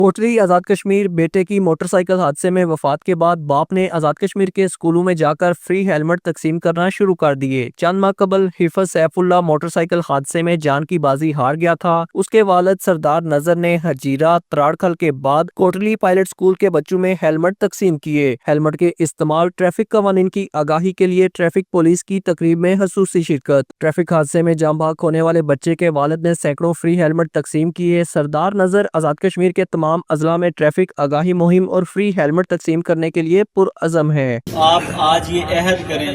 कोटली आज़ाद कश्मीर बेटे की मोटरसाइकिल हादसे में वफात के बाद बाप ने आज़ाद कश्मीर के स्कूलों में जाकर फ्री हेलमेट तकसीम करना शुरू कर दिए। चंद माह कबल हिफज सैफुल्लाह मोटरसाइकिल हादसे में जान की बाजी हार गया था। उसके वालिद सरदार नजर ने हजीरा त्राड़खल के बाद कोटली पायलट स्कूल के बच्चों में हेलमेट तकसीम किए। हेलमेट के इस्तेमाल ट्रैफिक कवानीन की आगाही के लिए ट्रैफिक पुलिस की तकरीब में खसूसी शिरकत। ट्रैफिक हादसे में जान बहक होने वाले बच्चे के वालिद ने सैकड़ों फ्री हेलमेट तकसीम किए। सरदार नजर आज़ाद कश्मीर के तमाम अजला में ट्रैफिक आगाही मुहिम और फ्री हेलमेट तकसीम करने के लिए पुरअज़म है। आप आज ये अहद करें,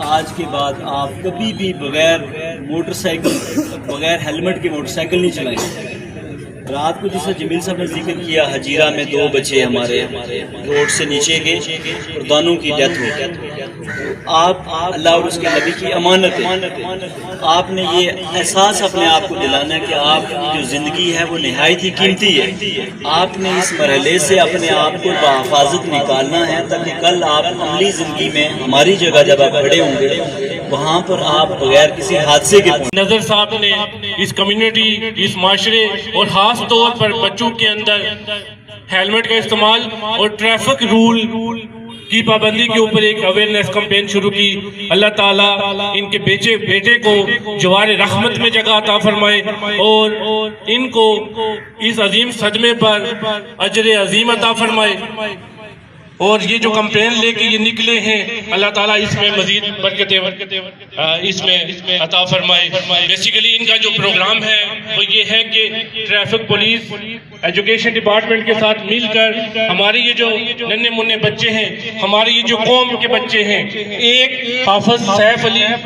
आज के बाद आप कभी भी बगैर मोटरसाइकिल, बगैर हेलमेट के मोटरसाइकिल नहीं चलाएंगे। रात को जिस जमील साहब ने जिक्र किया, हजीरा में 2 बच्चे हमारे रोड से नीचे गए और दोनों की डेथ हो गई। आप अल्लाह और उसके नबी की अमानत है। आपने ये एहसास अपने आप को दिलाना है कि आपकी जो ज़िंदगी है वो निहायत ही कीमती है। आपने इस मरहले से अपने आप को बाहिफाजत निकालना है ताकि कल आप अमली ज़िंदगी में हमारी जगह जब आप खड़े होंगे वहाँ पर आप बगैर किसी हादसे के। नजर साहब ने इस कम्युनिटी, इस माशरे और खास तौर पर बच्चों के अंदर हेलमेट का इस्तेमाल और ट्रैफिक रूल की पाबंदी के ऊपर एक अवेयरनेस कैंपेन शुरू की। अल्लाह ताला इनके बेटे को जवार रहमत में जगह अता फरमाए और इनको इस अजीम सदमे पर अजर अजीम अता फरमाए। और ये जो कैंपेन लेके ये निकले हैं, अल्लाह ताला इसमें मजीद बरकतें इसमें अता फरमाए। बेसिकली इनका जो प्रोग्राम है वो ये है कि ट्रैफिक पुलिस, एजुकेशन डिपार्टमेंट के साथ मिलकर हमारे ये जो नन्हे मुन्ने बच्चे हैं, हमारे ये जो कौम के बच्चे हैं, एक हाफिज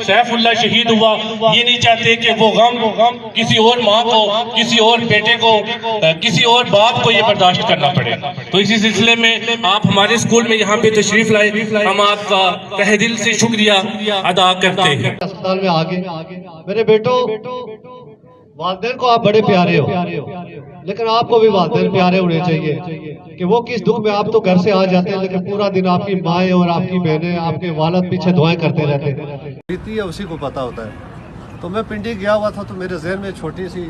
सैफुल्लाह शहीद हुआ, ये नहीं चाहते कि वो गम किसी और माँ को, किसी और बेटे को, किसी और बाप को ये बर्दाश्त करना पड़े। तो इसी सिलसिले में आप हमारे स्कूल में यहाँ पे तशरीफ लाए, हम आपका तहे दिल से शुक्रिया अदा करते हैं। अस्पताल में आगे मेरे बेटो, वालिदैन को आप बड़े प्यारे हो, लेकिन आपको भी वालिदैन प्यारे होने चाहिए कि वो किस दुख में, आप तो घर से आ जाते हैं लेकिन पूरा दिन आपकी माएँ और आपकी बहनें, आपके वालिद पीछे दुआएं करते रहते हैं। उसी को पता होता है। तो मैं पिंडी गया हुआ था तो मेरे जहन में छोटी सी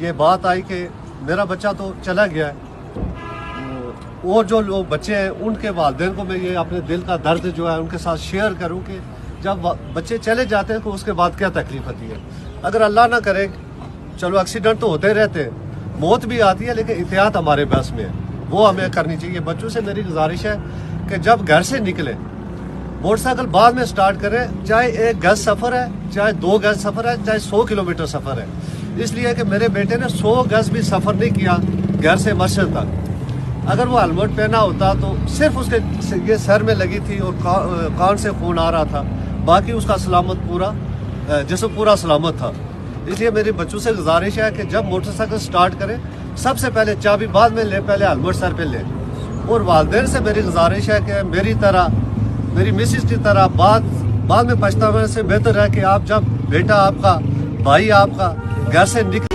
ये बात आई कि मेरा बच्चा तो चला गया है और जो लोग बच्चे हैं उनके वालिदैन को मैं ये अपने दिल का दर्द जो है उनके साथ शेयर करूं कि जब बच्चे चले जाते हैं तो उसके बाद क्या तकलीफ होती है। अगर अल्लाह ना करे, चलो एक्सीडेंट तो होते रहते हैं, मौत भी आती है, लेकिन एहतियात हमारे बस में है, वो हमें करनी चाहिए। बच्चों से मेरी गुजारिश है कि जब घर से निकले मोटरसाइकिल बाद में स्टार्ट करें, चाहे 1 गज सफ़र है, चाहे 2 गज सफ़र है, चाहे 100 किलोमीटर सफ़र है। इसलिए कि मेरे बेटे ने 100 गज भी सफ़र नहीं किया घर से मस्जिद तक। अगर वो हेलमेट पहना होता तो सिर्फ उसके ये सर में लगी थी और कान से खून आ रहा था, बाकी उसका सलामत पूरा जिस्म पूरा सलामत था। इसलिए मेरे बच्चों से गुजारिश है कि जब मोटरसाइकिल स्टार्ट करें सबसे पहले चाबी बाद में ले, पहले हेलमेट सर पे लें। और वालिदैन से मेरी गुजारिश है कि मेरी तरह, मेरी मिसिस की तरह बाद में पछताने से बेहतर है कि आप जब बेटा आपका, भाई आपका घर से निकले